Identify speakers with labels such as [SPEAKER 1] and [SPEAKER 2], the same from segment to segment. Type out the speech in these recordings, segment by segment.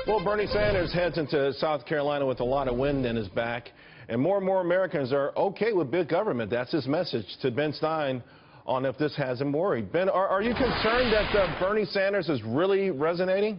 [SPEAKER 1] Well, Bernie Sanders heads into South Carolina with a lot of wind in his back, and more Americans are okay with big government. That's his message to Ben Stein on if this has him worried. Ben, are you concerned that Bernie Sanders is really resonating?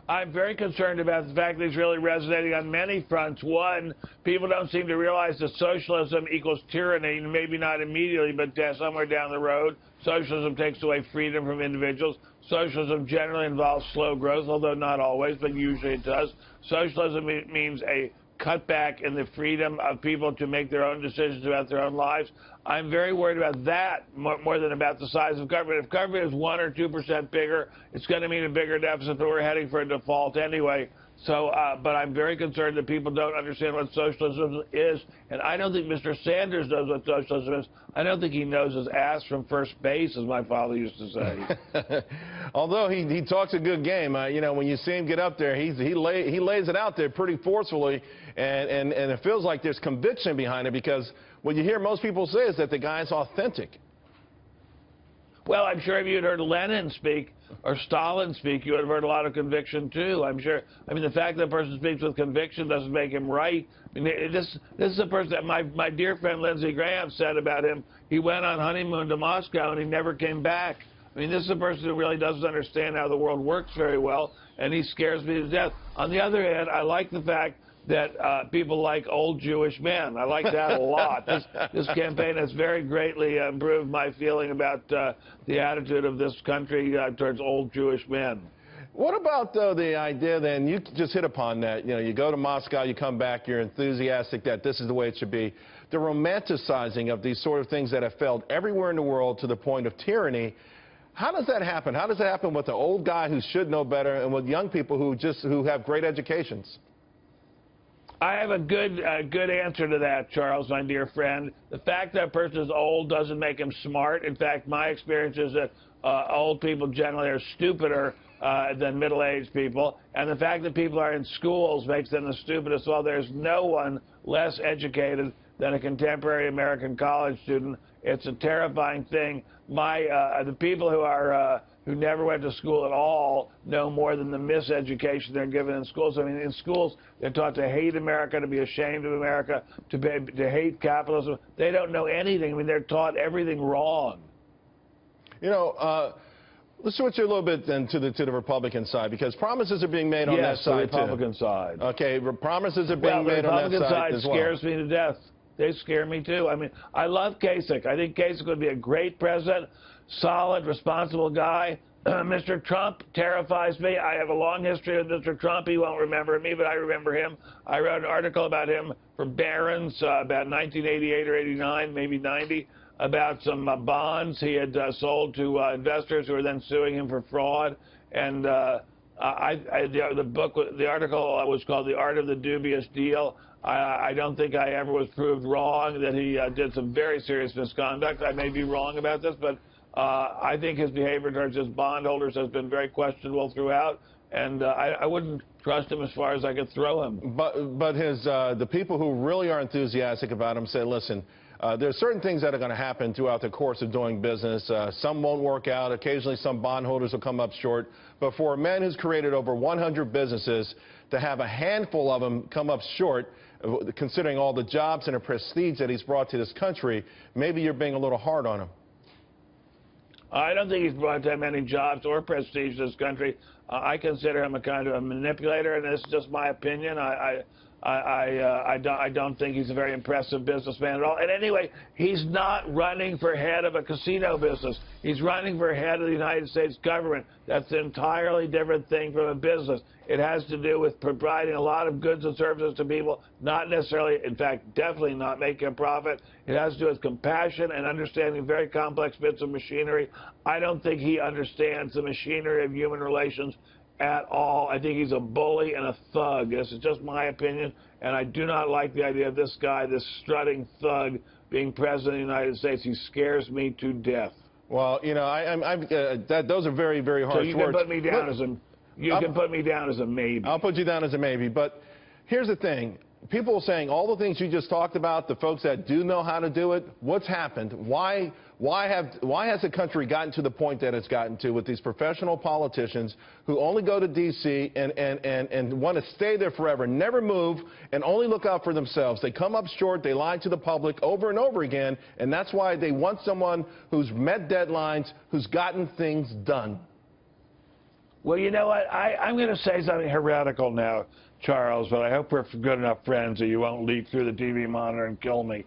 [SPEAKER 2] I'm very concerned about the fact that he's really resonating on many fronts. One, people don't seem to realize that socialism equals tyranny, maybe not immediately, but somewhere down the road. Socialism takes away freedom from individuals. Socialism generally involves slow growth, although not always, but usually it does. Socialism means a cutback in the freedom of people to make their own decisions about their own lives. I'm very worried about that more than about the size of government. If government is 1 or 2% bigger, it's going to mean a bigger deficit, but we're heading for a default anyway. So, but I'm very concerned that people don't understand what socialism is, and I don't think Mr. Sanders knows what socialism is. I don't think he knows his ass from first base, as my father used to say.
[SPEAKER 1] Although he talks a good game, you know, when you see him get up there, he lays it out there pretty forcefully, and it feels like there's conviction behind it, because what you hear most people say is that the guy's authentic.
[SPEAKER 2] Well, I'm sure if you had heard Lenin speak or Stalin speak, you would have heard a lot of conviction, too. I'm sure. I mean, the fact that a person speaks with conviction doesn't make him right. I mean, this is a person that my dear friend Lindsey Graham said about him. He went on honeymoon to Moscow, and he never came back. I mean, this is a person who really doesn't understand how the world works very well, and he scares me to death. On the other hand, I like the fact that people like old Jewish men. I like that a lot. This campaign has very greatly improved my feeling about the attitude of this country towards old Jewish men.
[SPEAKER 1] What about, though, the idea then, you just hit upon that, you know, you go to Moscow, you come back, you're enthusiastic that this is the way it should be. The romanticizing of these sort of things that have failed everywhere in the world to the point of tyranny. How does that happen? How does it happen with the old guy who should know better and with young people who have great educations?
[SPEAKER 2] I have a good answer to that, Charles, my dear friend. The fact that a person is old doesn't make him smart. In fact, my experience is that old people generally are stupider than middle-aged people. And the fact that people are in schools makes them the stupidest. Well, there's no one less educated than a contemporary American college student. It's a terrifying thing. The people who never went to school at all know more than the miseducation they're given in schools. I mean, in schools, they're taught to hate America, to be ashamed of America, to hate capitalism. They don't know anything. I mean, they're taught everything wrong.
[SPEAKER 1] You know, let's switch a little bit then to the Republican side, because promises are being made on that side,
[SPEAKER 2] Yes, the Republican side.
[SPEAKER 1] Okay, promises are being made on that side as well.
[SPEAKER 2] The Republican side scares me to death. They scare me, too. I mean, I love Kasich. I think Kasich would be a great president, solid, responsible guy. Mr. Trump terrifies me. I have a long history with Mr. Trump. He won't remember me, but I remember him. I wrote an article about him for Barron's about 1988 or 89, maybe 90, about some bonds he had sold to investors who were then suing him for fraud. And the article was called The Art of the Dubious Deal. I don't think I ever was proved wrong that he did some very serious misconduct. I may be wrong about this, but I think his behavior towards his bondholders has been very questionable throughout, and I wouldn't trust him as far as I could throw him.
[SPEAKER 1] But the people who really are enthusiastic about him say, listen, there's certain things that are going to happen throughout the course of doing business. Some won't work out. Occasionally, some bondholders will come up short. But for a man who's created over 100 businesses, to have a handful of them come up short, considering all the jobs and the prestige that he's brought to this country, maybe you're being a little hard on him.
[SPEAKER 2] I don't think he's brought that many jobs or prestige to this country. I consider him a kind of a manipulator, and this is just my opinion. I don't think he's a very impressive businessman at all. And anyway, he's not running for head of a casino business. He's running for head of the United States government. That's an entirely different thing from a business. It has to do with providing a lot of goods and services to people, not necessarily, in fact, definitely not making a profit. It has to do with compassion and understanding very complex bits of machinery. I don't think he understands the machinery of human relations at all. I think he's a bully and a thug. This is just my opinion, and I do not like the idea of this guy, this strutting thug, being president of the United States. He scares me to death.
[SPEAKER 1] Well, you know, those are very, very harsh words.
[SPEAKER 2] So you can put me down as a, put me down as a maybe.
[SPEAKER 1] I'll put you down as a maybe. But here's the thing. people are saying all the things you just talked about, the folks that do know how to do it, what's happened? Why has the country gotten to the point that it's gotten to with these professional politicians who only go to D.C. and want to stay there forever, never move, and only look out for themselves? They come up short, they lie to the public over and over again, and that's why they want someone who's met deadlines, who's gotten things done.
[SPEAKER 2] Well, you know what? I'm going to say something heretical now, Charles, but I hope we're good enough friends that you won't leak through the TV monitor and kill me.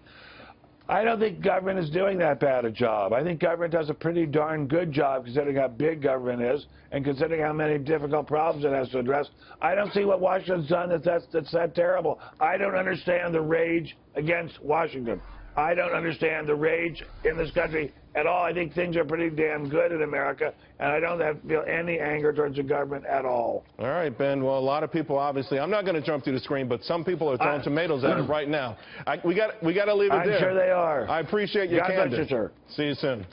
[SPEAKER 2] I don't think government is doing that bad a job. I think government does a pretty darn good job considering how big government is and considering how many difficult problems it has to address. I don't see what Washington's done that's that terrible. I don't understand the rage against Washington. I don't understand the rage in this country at all. I think things are pretty damn good in America, and I don't feel any anger towards the government at all.
[SPEAKER 1] All right, Ben. Well, a lot of people, obviously, I'm not going to jump through the screen, but some people are throwing tomatoes at it right now. We got to leave it there.
[SPEAKER 2] I'm sure they are.
[SPEAKER 1] I appreciate your candor.
[SPEAKER 2] God bless you, sir.
[SPEAKER 1] See you soon.